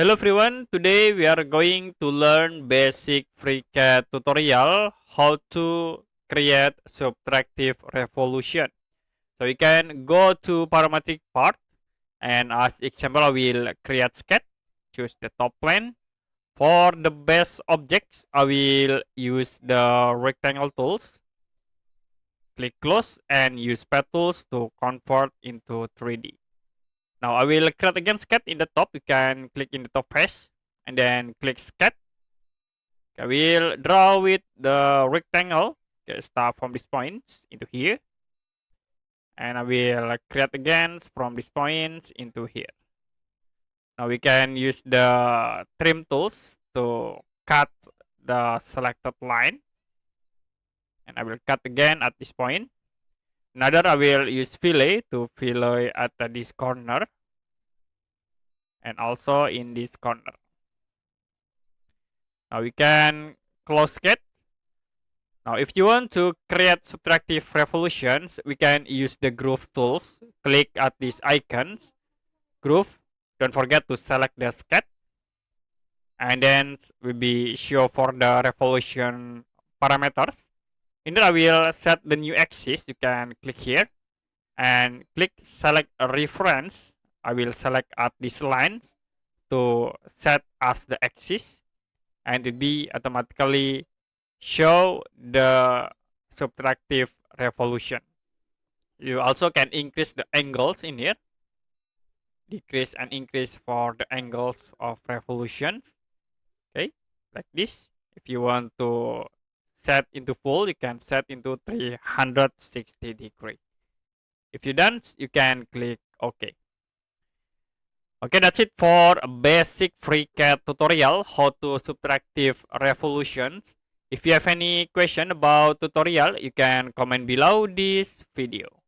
Hello everyone, today we are going to learn basic FreeCAD tutorial how to create subtractive revolution. So you can go to parametric part, and as example I will create sketch, choose the top plane. For the base objects I will use the rectangle tools, click close and use pad tools to convert into 3D. Now I will create again sketch in the top. You can click in the top face and then click sketch. I will draw with the rectangle. Okay, start from this point into here. And I will create again from this point into here. Now we can use the trim tools to cut the selected line. And I will cut again at this point. Another I will use fillet to fillet at this corner. And also in this corner. Now we can close sketch. Now if you want to create subtractive revolutions, we can use the groove tools. Click at these icons, groove. Don't forget to select the sketch. And then will be show for the revolution parameters. In there I will set the new axis. You can click here and click select a reference. I will select at these lines to set as the axis, and it be automatically show the subtractive revolution. You also can increase the angles in here, decrease and increase for the angles of revolutions. Okay, like this. If you want to set into full, you can set into 360 degree. If you done, you can click OK. Okay, that's it for a basic FreeCAD tutorial how to subtractive revolutions. If you have any question about tutorial, you can comment below this video.